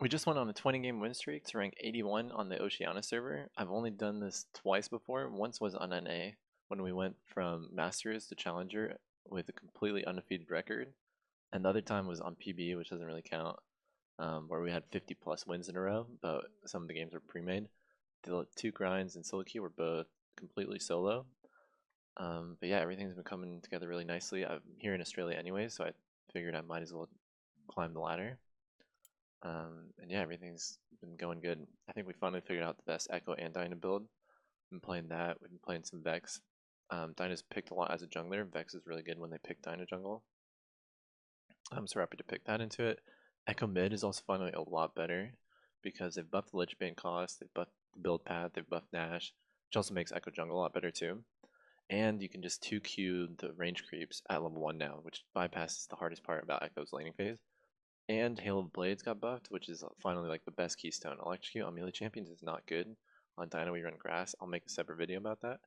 We just went on a 20-game win streak to rank 81 on the Oceania server. I've only done this twice before. Once was on NA when we went from Masters to Challenger with a completely undefeated record, and the other time was on PB, which doesn't really count, where we had 50 plus wins in a row, but some of the games were pre-made. The two grinds in solo queue were both completely solo. But yeah, everything's been coming together really nicely. I'm here in Australia anyway, so I figured I might as well climb the ladder. And yeah, everything's been going good. I think we finally figured out the best Echo and Dyna build. Been playing that. We've been playing some Vex. Dyna's picked a lot as a jungler. Vex is really good when they pick Dyna jungle. I'm so happy to pick that into it. Echo mid is also finally a lot better because they've buffed the Lich Bane cost, they've buffed the build path, they've buffed Nash, which also makes Echo jungle a lot better too. And you can just 2Q the range creeps at level 1 now, which bypasses the hardest part about Echo's laning phase. And Hail of Blades got buffed, which is finally like the best keystone. Electrocute on melee champions is not good. On Dyna we run grass. I'll make a separate video about that.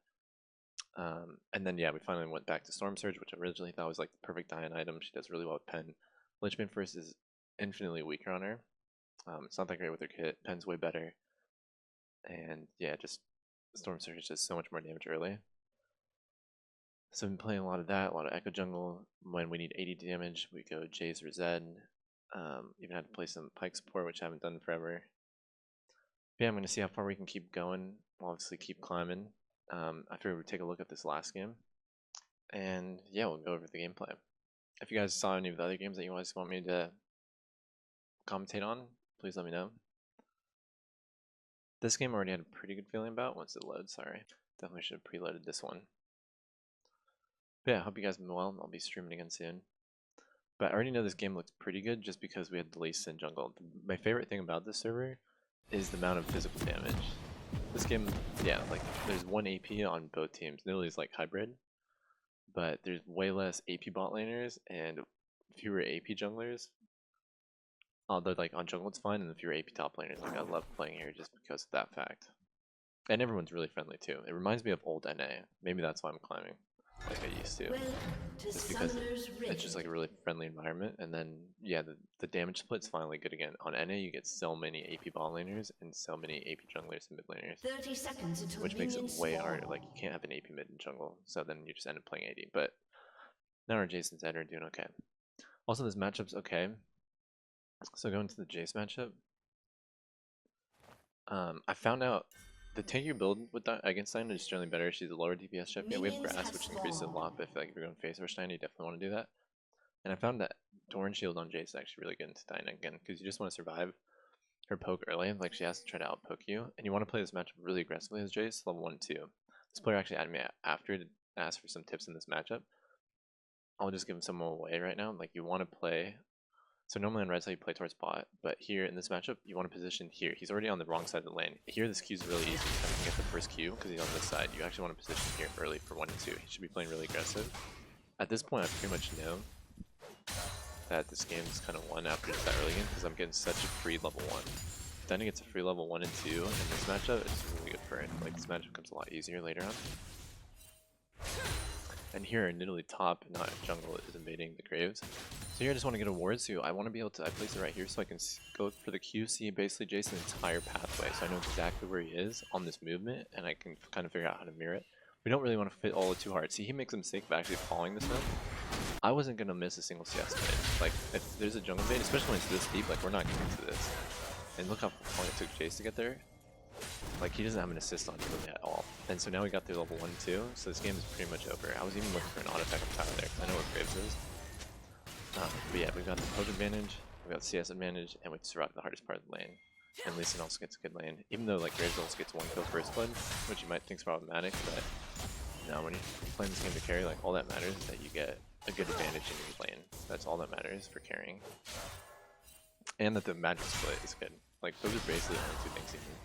And then yeah, we finally went back to Storm Surge, which I originally thought was like the perfect Diana item. She does really well with Pen. Lichbane first is infinitely weaker on her. It's not that great with her kit. Pen's way better. And yeah, just Storm Surge does so much more damage early. So I've been playing a lot of that, a lot of Echo Jungle. When we need 80 damage, we go Jace or Zed. Even had to play some Pike support, which I haven't done forever. But yeah, I'm going to see how far we can keep going. We'll obviously keep climbing. I figured we'd take a look at this last game. And yeah, we'll go over the gameplay. If you guys saw any of the other games that you guys want me to commentate on, please let me know. This game I already had a pretty good feeling about once it loads, sorry. Definitely should have preloaded this one. But yeah, I hope you guys have been well. I'll be streaming again soon. But I already know this game looks pretty good just because we had the Lee Sin jungle. My favorite thing about this server is the amount of physical damage. This game, yeah, like there's 1 AP on both teams. Nearly is like hybrid, but there's way less AP bot laners and fewer AP junglers. Although like on jungle it's fine, and the fewer AP top laners. Like I love playing here just because of that fact. And everyone's really friendly too. It reminds me of old NA. Maybe that's why I'm climbing like I used to. Just because it's just like a really friendly environment. And then yeah, the damage split's finally good again. On NA you get so many AP ball laners and so many AP junglers and mid laners. 30 seconds until which makes it way harder. Like you can't have an AP mid in jungle, so then you just end up playing AD. But now our Jace and Zed are doing okay. Also this matchup's okay. So going to the Jace matchup. I found out the tankier build with against Dyna is generally better. She's a lower DPS champion. We have grass, which increases a lot, but I feel like if you're going face versus Dyna, you definitely want to do that. And I found that Thorn Shield on Jace is actually really good into Dyna again, because you just want to survive her poke early. Like she has to try to outpoke you, and you want to play this matchup really aggressively as Jace, level 1, 2. This player actually added me after to ask for some tips in this matchup. I'll just give some away right now. Like you want to play. So normally on red side you play towards bot, but here in this matchup you want to position here. He's already on the wrong side of the lane. Here this Q is really easy because you get the first Q because he's on this side. You actually want to position here early for 1 and 2. He should be playing really aggressive. At this point I pretty much know that this game is kind of won after that early game because I'm getting such a free level 1. Dyna gets a free level 1 and 2 in this matchup. It's really good for it. Like this matchup becomes a lot easier later on. And here, literally top, not jungle, is invading the graves. So here I just want to get a ward, so I want to be able to, I place it right here so I can go for the Q, see basically Jason's entire pathway, so I know exactly where he is on this movement, and I can kind of figure out how to mirror it. We don't really want to fit all it too hard. See, he makes a mistake of actually following this move. I wasn't going to miss a single CS invade. Like, if there's a jungle invade, especially when it's this deep, like, we're not getting to this. And look how long it took Jace to get there. Like, he doesn't have an assist on him really at all. And so now we got through level 1 and 2, so this game is pretty much over. I was even looking for an auto attack on Tyler there, because I know where Graves is. But yeah, we've got the poke advantage, we've got CS advantage, and we've survived the hardest part of the lane. And Lee Sin also gets a good lane. Even though like Graves also gets 1 kill first blood, which you might think is problematic, but no, when you're playing this game to carry, like all that matters is that you get a good advantage in your lane. That's all that matters for carrying. And that the magic split is good. Like those are basically the only 2 things you need.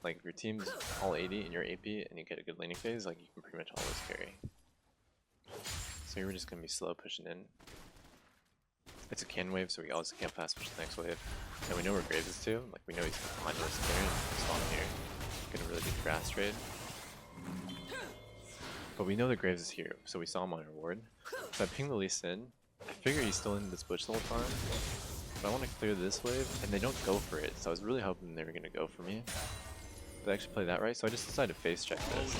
Like if your team's all 80 and you're AP and you get a good laning phase, like you can pretty much always carry. So here we're just gonna be slow pushing in. It's a can wave, so we also can't fast push the next wave. And we know where Graves is too. Like we know he's behind us there and spawn here. Gonna really good grass trade. But we know that Graves is here, so we saw him on our ward. So I pinged the Lee Sin. I figure he's still in this bush the whole time. But I want to clear this wave, and they don't go for it, so I was really hoping they were going to go for me. They actually played that right, so I just decided to face check this.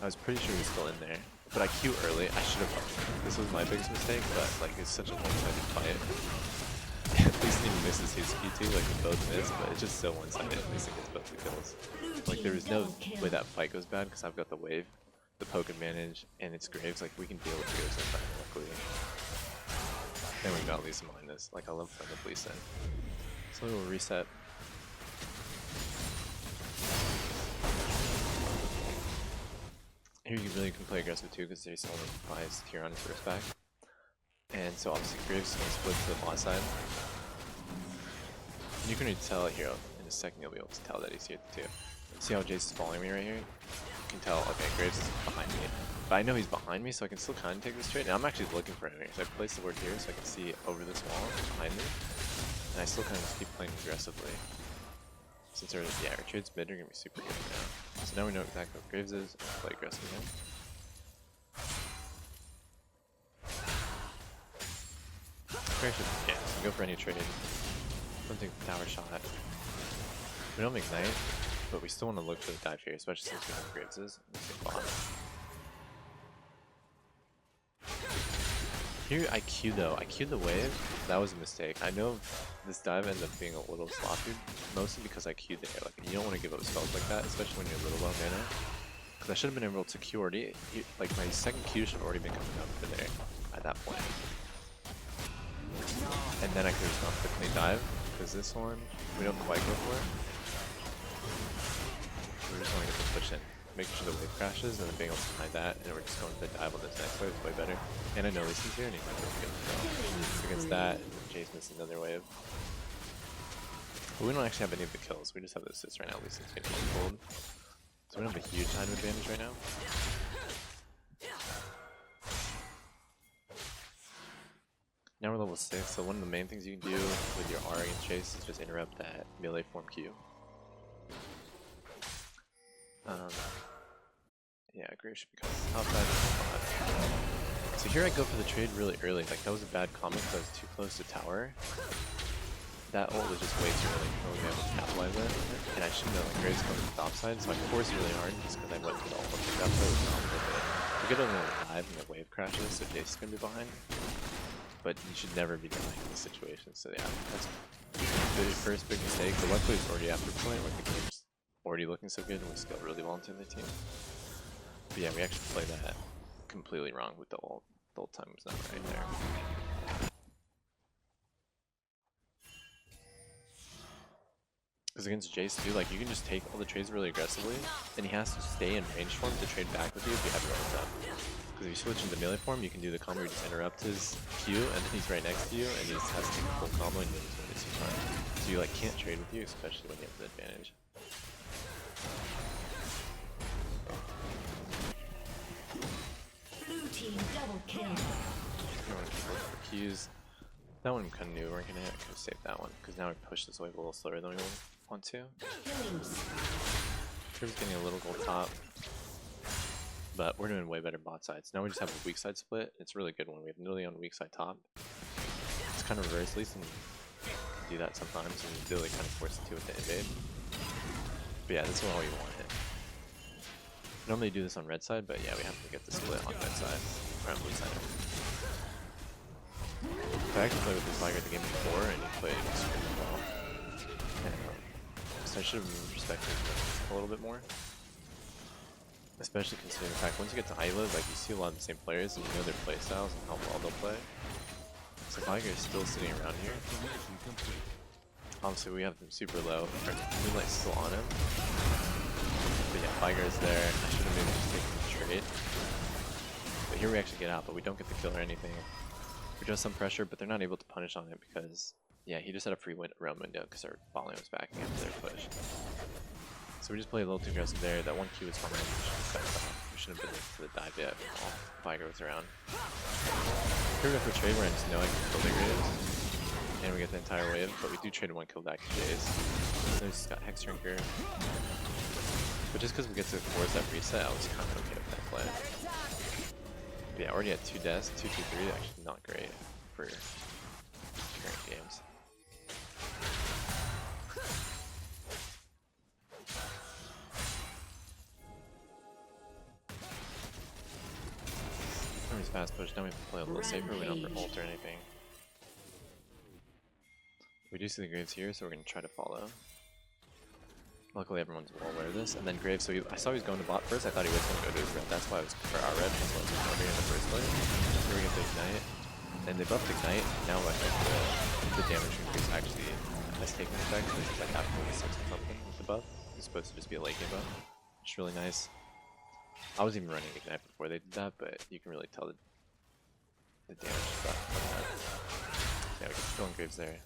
I was pretty sure he was still in there, but I Q early. I should have. This was my biggest mistake, but like it's such a one-sided fight. At least he misses his Q2, like we both missed, but it's just so one-sided. At least he gets both the kills. Like there is no way that fight goes bad because I've got the wave, the poke advantage, and it's Graves. Like we can deal with Graves in front luckily. And we got at least minus. Like I love playing with Lee Sin. So we'll reset. Here you really can play aggressive too because there's only buys tier on his first back. And so obviously Graves is going to split to the bot side. And you can already tell here in a second you'll be able to tell that he's here too. See how Jace is following me right here? You can tell, okay, Graves is behind me. But I know he's behind me, so I can still kind of take this trade. And I'm actually looking for enemies. So I placed the word here so I can see over this wall behind me. And I still kind of just keep playing aggressively. Since our trade's mid are going to be super good now. So now we know exactly what Graves is, and play aggressive again. Yeah, so go for any trade. Something tower shot. We don't ignite, but we still want to look for the dive here, especially since we know what Graves is. Here I Q'd though. I Q'd the wave. That was a mistake. I know this dive ended up being a little sloppy, mostly because I Q'd there. Like you don't want to give up spells like that, especially when you're a little low mana. Because I should have been able to Q already. Like my second Q should have already been coming up for there at that point. And then I could have gone quickly dive, because this one we don't quite go for it. We just want to get the push in. Making sure the wave crashes and then being able to hide that, and we're just going to dive on this next wave, it's way better. And I know this is here and he's not really good, so against that, Jace missed another wave. But we don't actually have any of the kills, we just have the assists right now, at least it's getting cold. So we don't have a huge time advantage right now. Now we're level 6, so one of the main things you can do with your R against Chase is just interrupt that melee form Q. Yeah, Graves should be coming outside of the spot. So here I go for the trade really early. Like that was a bad comment because I was too close to tower. That ult was just way too early. I wasn't able to capitalize it. And I shouldn't have like Graves coming to the top side, so I forced really hard just because I went for the ult. Like that play was not worth it. You get on the dive and the wave crashes, so Jace is gonna be behind. But you should never be dying in this situation. So yeah, that's the first big mistake. But luckily it's already after point, like the game's already looking so good and we scale really well into the team. But yeah, we actually played that completely wrong with the ult. The ult time was not right there. Because against Jace too, like you can just take all the trades really aggressively, and he has to stay in range form to trade back with you if you have your ult up. Because if you switch into melee form, you can do the combo where you just interrupt his Q, and then he's right next to you, and he has to take the full combo and you just waste your time. So you like can't trade with you, especially when you have the advantage. Blue team double kill. We want to keep looking for Qs. That one we kind of knew we weren't going to hit. Could have saved that one, because now we push this wave a little slower than we want to. Trib's getting a little gold top. But we're doing way better bot sides. Now we just have a weak side split. It's really good when we have Nilly on weak side top. It's kind of reverse, at least, and do that sometimes, and Nilly kind of forces it with the invade. But yeah, this is all you want it. Normally you do this on red side, but yeah, we have to get the split on red side, or on blue side. I actually played with this Liger at the game before, and he played extremely well. And, so I should have respected him a little bit more. Especially considering the fact, once you get to high load, like you see a lot of the same players and you know their play styles and how well they'll play. So Liger is still sitting around here. Obviously we have them super low, our Moonlight's still on him. But yeah, Liger is there. I should have maybe just taken the trade. But here we actually get out, but we don't get the kill or anything. We just some pressure, but they're not able to punish on it because, yeah, he just had a free roam window because our bot lane was backing after their push. So we just played a little too aggressive there. That one Q was fine. We should have been to the dive yet while Viger was around. Here we go for a trade where I just know I can kill the Graves. And we get the entire wave, but we do trade one kill back to Jace. So he's got Hex Drinker. But just because we get to force that reset, I was kind of okay with that play. But yeah, already at 2 deaths, 2-2-3, actually not great for current games. Somebody's fast push, now we have to play a little safer, we don't have ult or anything. We do see the Graves here, so we're going to try to follow. Luckily everyone's well aware of this. And then Graves, so I saw he was going to bot first, I thought he was going to go to his red, that's why I was for our red, that's why I was over here in the first place. Here we get the Ignite, and they buffed Ignite, now I think the damage increase actually has taken effect, this is like after 46 or something with the buff. It's supposed to just be a late game buff, which is really nice. I was even running Ignite before they did that, but you can really tell the damage stuff from that. Yeah, we can kill Graves there.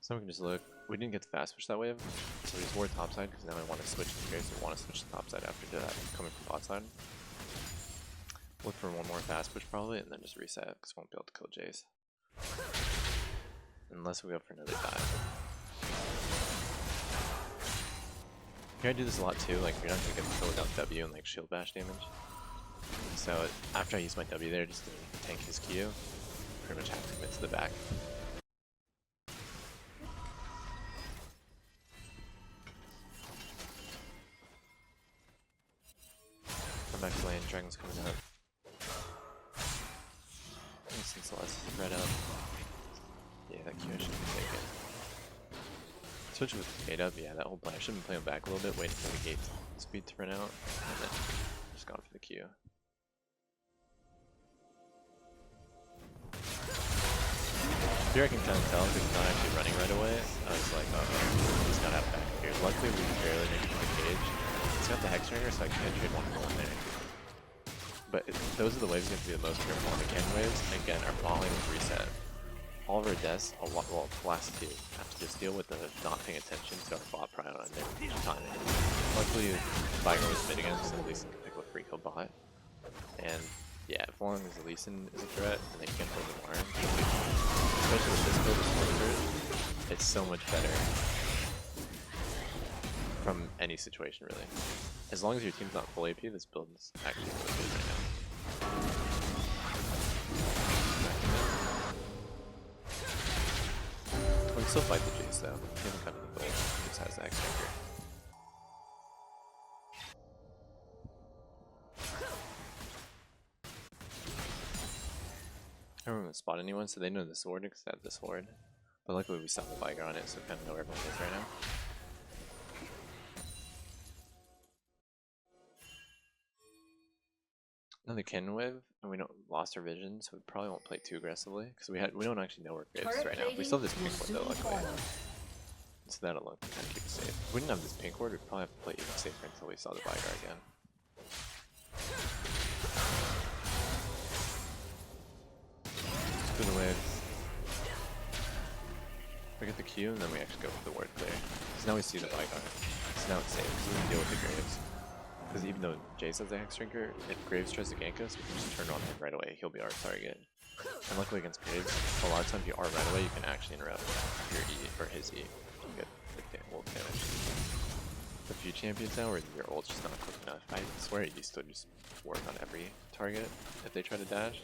So we can just look. We didn't get the fast push that wave, so we just ward topside because now I want to switch to Graves. We want to switch to topside after that coming from bot side. Look for one more fast push probably, and then just reset because we won't be able to kill Jace. Unless we go for another dive. Here I do this a lot too, like you're not going to get the kill without W and like shield bash damage. So after I use my W there just to tank his Q, pretty much have to commit to the back. Come back to lane, dragon's coming up. Since the last spread up. Yeah, that Q I should be taken. Switch with the gate up, yeah, that whole play. I should have been playing back a little bit, waiting for the gate speed to run out, and then just gone for the Q. Here I can kind of tell because he's not actually running right away. I was like, he's got out back here. Luckily, we barely make it to the cage. He's got the Hex Ringer, so I can't trade one more there. But those are the waves you have to be the most careful on. The cannon waves, again, our falling is reset. All of our deaths, well, the last two, have to just deal with the not paying attention to our bot prior on their timing. Luckily, Viger was mid again, so at least can pick up a free kill bot. And yeah, as long as the Lee Sin is a threat, and they can't hold the wire, especially with this build with Sorcerers, it's so much better from any situation, really. As long as your team's not full AP, this build is actually really good right now. We can still fight the Jace though. He hasn't cut the build, he just has the X Ranker. I don't even spot anyone, so they know the sword because I have the sword. But luckily we saw the Viger on it, so we kind of know where everyone is right now. Another cannon wave, and we don't lost our vision, so we probably won't play too aggressively because we don't actually know where Graves is right now. We still have this pink ward though, luckily. So that'll kind of keep us safe. If we didn't have this pink ward, we'd probably have to play even safer until we saw the Viger again. Spin the waves. We get the Q, and then we actually go for the ward clear. So now we see the Viger. So now it's safe, so we can deal with the Graves. Because even though Jace has a Hex Drinker, if Graves tries to gank us, we can just turn on him right away. He'll be our target. And luckily against Graves, a lot of times if you are right away, you can actually interrupt your E, or his E. You get the ult damage. A few champions now where your ult's just not quick enough. I swear it used to just work on every target if they try to dash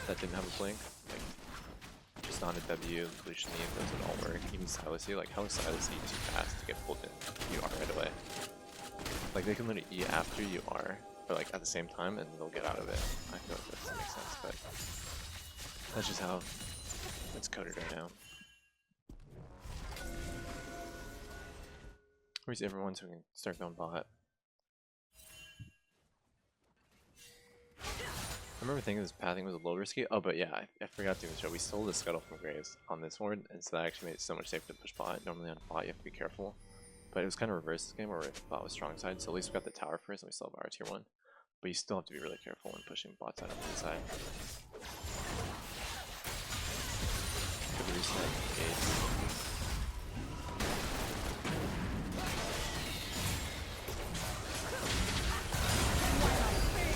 that didn't have a blink. Like, just on a W, Lucian E, those would all work. Even Silas E, like how is Silas E too fast to get pulled in? You are right away. Like they can literally E after you are, or like at the same time, and they'll get out of it. I feel like that doesn't make sense, but that's just how it's coded right now. Where's everyone so we can start going bot? I remember thinking this pathing was a little risky. Oh, but yeah, I forgot to even show. We stole the scuttle from Graves on this ward, and so that actually made it so much safer to push bot. Normally on bot you have to be careful. But it was kind of reversed this game where bot was strong side, so at least we got the tower first and we still have our tier 1. But you still have to be really careful when pushing bot side up to the side. Good reset, gates.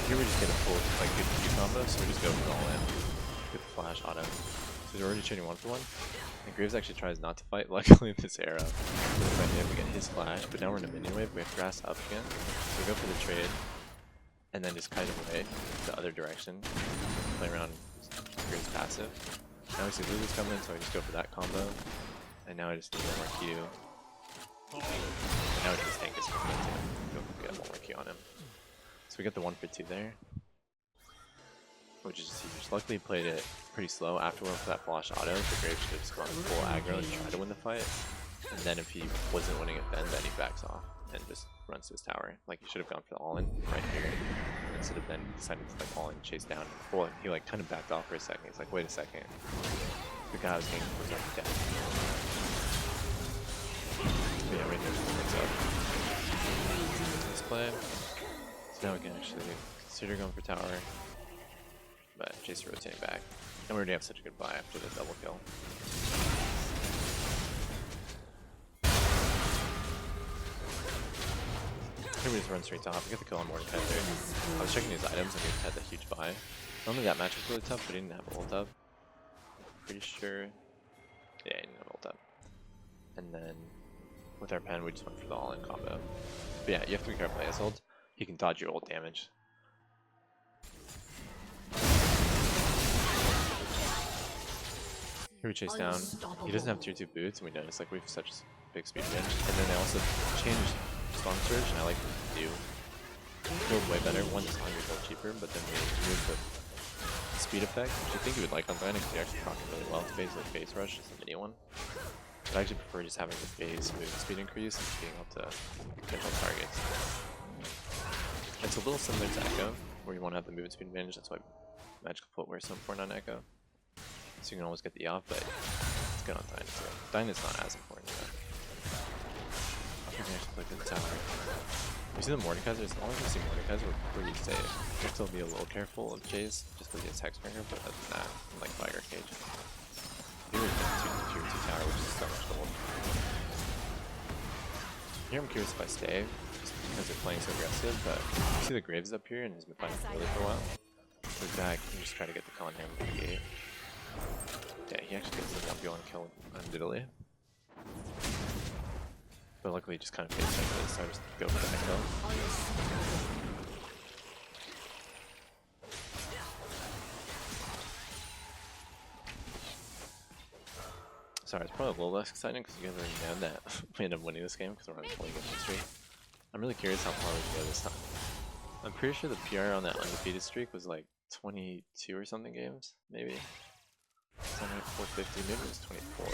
Here we just get a full, like, good Q combo, so we just go for all in. Good flash auto. So we're already trading 1-for-1. And Graves actually tries not to fight, luckily this arrow. We get his flash, but now we're in a minion wave, we have grass up again. So we go for the trade, and then just kite him away the other direction. Play around trigger his passive. Now we see Lulu's coming, so I just go for that combo. And now I just need one more Q. And now his tank is coming to go get one more Q on him. So we get the 1 for 2 there, which is just huge. Luckily he played it pretty slow after we went for that flash auto. The Graves should have just gone full aggro and try to win the fight. And then if he wasn't winning it then he backs off and just runs to his tower. Like, he should have gone for the all-in right here, instead of then deciding to like all-in chase down. Well, he like kind of backed off for a second. He's like, wait a second. The guy I was getting was like dead. But yeah, right there's what's up. Let's play. So now we can actually consider going for tower. But Chase rotating back. And we already have such a good buy after the double kill. Here we just run straight top. We get the kill on Mordecai there. I was checking his items and he had that huge buy. Normally that match was really tough, but he didn't have ult up. Pretty sure. Yeah, he didn't have ult up. And then with our pen, we just went for the all-in combo. But yeah, you have to be careful with his ult. He can dodge your ult damage. Here we chase down. He doesn't have tier 2 boots, and we notice like we have such big speed advantage. And then they also changed Storm Surge, and I like what they do. Feel way better. One is 100 gold cheaper, but then they remove the speed effect, which I think you would like on Dyna because you actually proc it really well. It's basically like base rush, is the mini one. But I actually prefer just having the base movement speed increase and being able to control targets. It's a little similar to Echo, where you want to have the movement speed advantage. That's why Magical Footwear is so important on Echo. So you can always get the off, but it's good on Dyna too. Dyna's not as important though. I think I actually click the tower. You see the Mordekaiser? As long as you see Mordekaiser, we're pretty safe. You have to be a little careful of Jace, just because he has Hexbringer, but other than that, I'm like Fire Cage. Here we get tier 2 tower, which is so much gold. Here I'm curious if I stay, just because they're playing so aggressive, but you see the Graves up here, and he's been fighting really for a while. We're back, and just try to get the con him with the gate. Yeah, he actually gets the 1v1 kill on Diddley. But luckily he just kind of face checked this, so I just go for the Echo. Sorry, it's probably a little less exciting because you guys already know that we end up winning this game because we're on a 20 game win streak. I'm really curious how far we can go this time. I'm pretty sure the PR on that undefeated streak was like 22 or something games, maybe. Something like 450, maybe it was 24.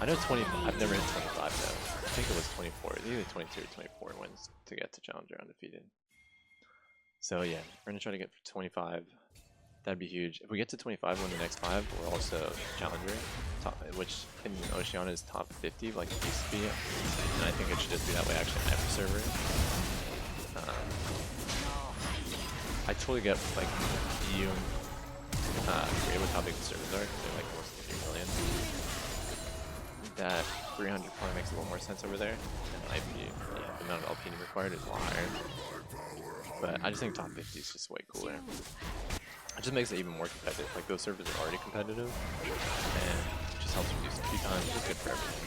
I know 20, I've never hit 25 though. I think it was 24, either 22 or 24 wins to get to Challenger undefeated. So yeah, we're gonna try to get for 25. That'd be huge. If we get to 25 win the next 5, we're also Challenger, which in Oceania is top 50 like it used to be. And I think it should just be that way actually on every server. I totally get like EU agree with how big the servers are, because they're like almost 3 million. That 300 probably makes a little more sense over there, and IP, yeah, the amount of LP required is a lot higher. But I just think top 50 is just way cooler. It just makes it even more competitive. Like, those servers are already competitive, and it just helps reduce the queue time. It's good for everything.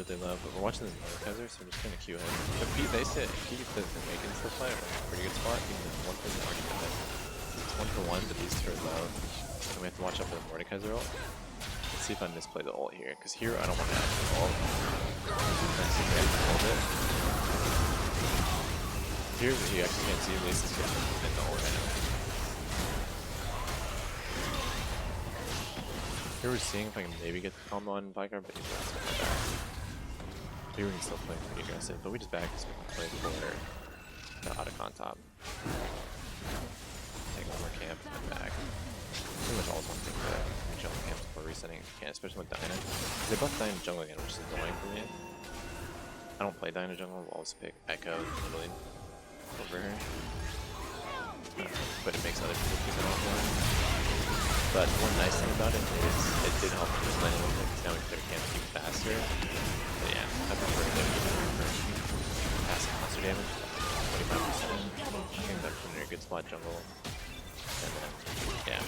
They love, but we're watching this Mordekaiser, so we're just gonna queue him. If they sit, if he doesn't make it into the fight, we're in a pretty good spot, even though one person already did it. It's 1 for 1, but these two are low, and we have to watch out for the Mordekaiser ult. Let's see if I misplay the ult here, because here I don't want to have the ult. Let's see if I can hold it. Here you actually can't see, at least it's going to hit the ult right now. Here we're seeing if I can maybe get the combo on Vicar, but he's not so bad. Here we can still play pretty aggressive, but we just back so we can play for the Otacon top. Take one more camp and then back. Pretty much all one thing that we jump camps before resetting if you can, especially with Dyna. They buff Dyna jungle again, which is annoying for me. I don't play Dyna jungle, we'll always pick Echo literally over her. But it makes other people keep it off more. But one nice thing about it is it did help with this lane a little bit, because now we clear camp even faster. But yeah, I prefer to pass monster damage, 25%. I think that put in a good spot jungle. And then, yeah.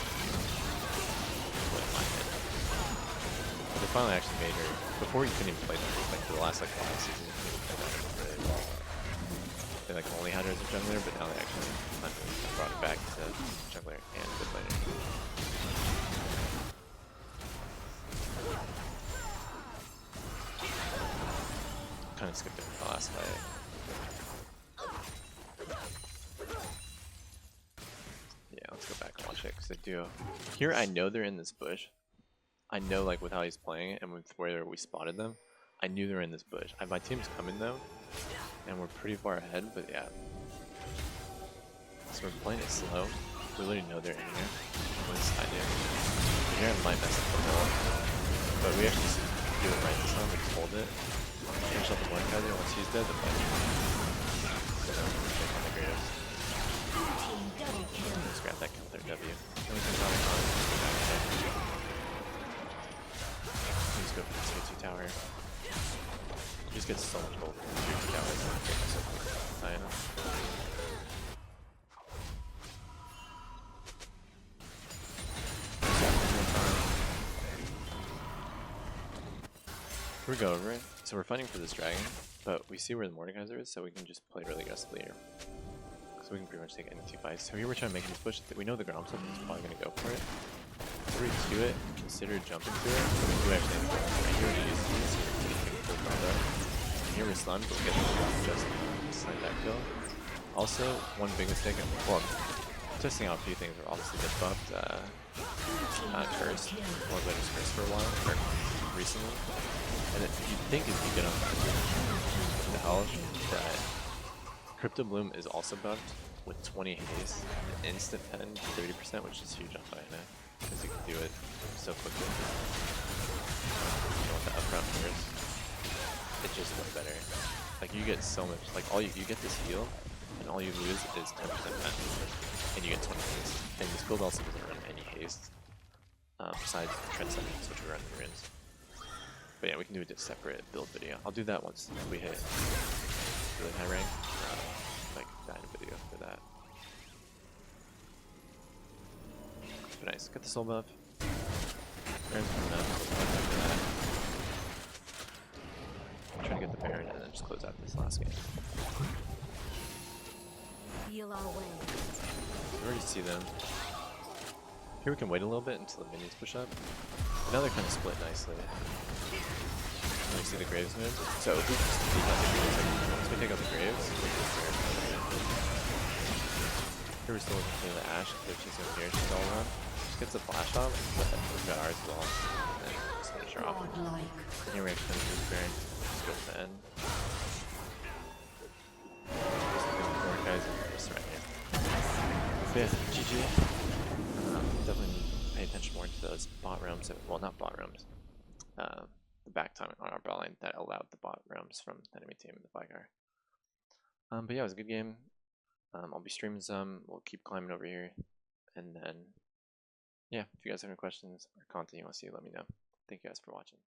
What am I hit? But they finally actually made her. Before you couldn't even play them, like for the last like 5 seasons, you couldn't even play them really well. They like only had her as a jungler, but now they actually brought it back to jungler and mid laner. Kind of skipped it in the last fight. Yeah, let's go back and watch it because they do. Here, I know they're in this bush. I know, like, with how he's playing it and with where we spotted them, I knew they were in this bush. My team's coming though, and we're pretty far ahead. But yeah, so we're playing it slow. We literally know they're in here. At least I do. Here I might mess up the middle, but we actually do it right this time. We just hold it. Finish up the one guy there. Once he's dead, the fight. On the graves. Let's grab that kill there, W. Then we can drop it on. Let's go for the tier 2 tower. You just get so much gold from the tier 2 towers. I know. Here we go over it. So we're fighting for this dragon, but we see where the Mordekaiser is, so we can just play really aggressively here. So we can pretty much take any 2 fights. So here we're trying to make this push. We know the ground stuff is probably going to go for it. If we do it, consider jumping to it. But we do actually have to go. Right here we use these, so we're getting full combo. And here we're stunned, but we get the just slide that kill. Also, one big mistake, well, testing out a few things. We're obviously get buffed, cursed, or just cursed for a while, or recently. And you'd think if you get up to the health, that Crypto Bloom is also buffed with 20 haste, an instant pen, 30%, which is huge on Diana, because you can do it so quickly. You want the upfront first. It just way better. Like you get so much, like you get this heal, and all you lose is 10% pen, and you get 20 haste. And this build also doesn't run any haste, besides Trend Settings, which we run the runes. But yeah, we can do a separate build video. I'll do that once we hit really high rank. Like that video for that. But nice. Get the soul buff. Baron's coming up. After that. Try to get the Baron and then just close out this last game. Feel our way. We already see them. Here we can wait a little bit until the minions push up. But now they're kind of split nicely. You see the Graves move? So if we just take out the Graves, once we take out the Graves, we can clear it. Here we're still looking for the Ashe, they're chasing over here, she's all around. She gets a flash off, but we've got ours as well. And then just finish her off. And here we're actually going to do the Baron. Just go to the end. Just looking for it, guys, and just right here. But yeah, GG. Definitely pay attention more to those bot realms. Well, not bot realms. The back time on our bot line that allowed the bot realms from the enemy team in the Vigar. But yeah, it was a good game. I'll be streaming some. We'll keep climbing over here. And then, yeah, if you guys have any questions or content you want to see, let me know. Thank you guys for watching.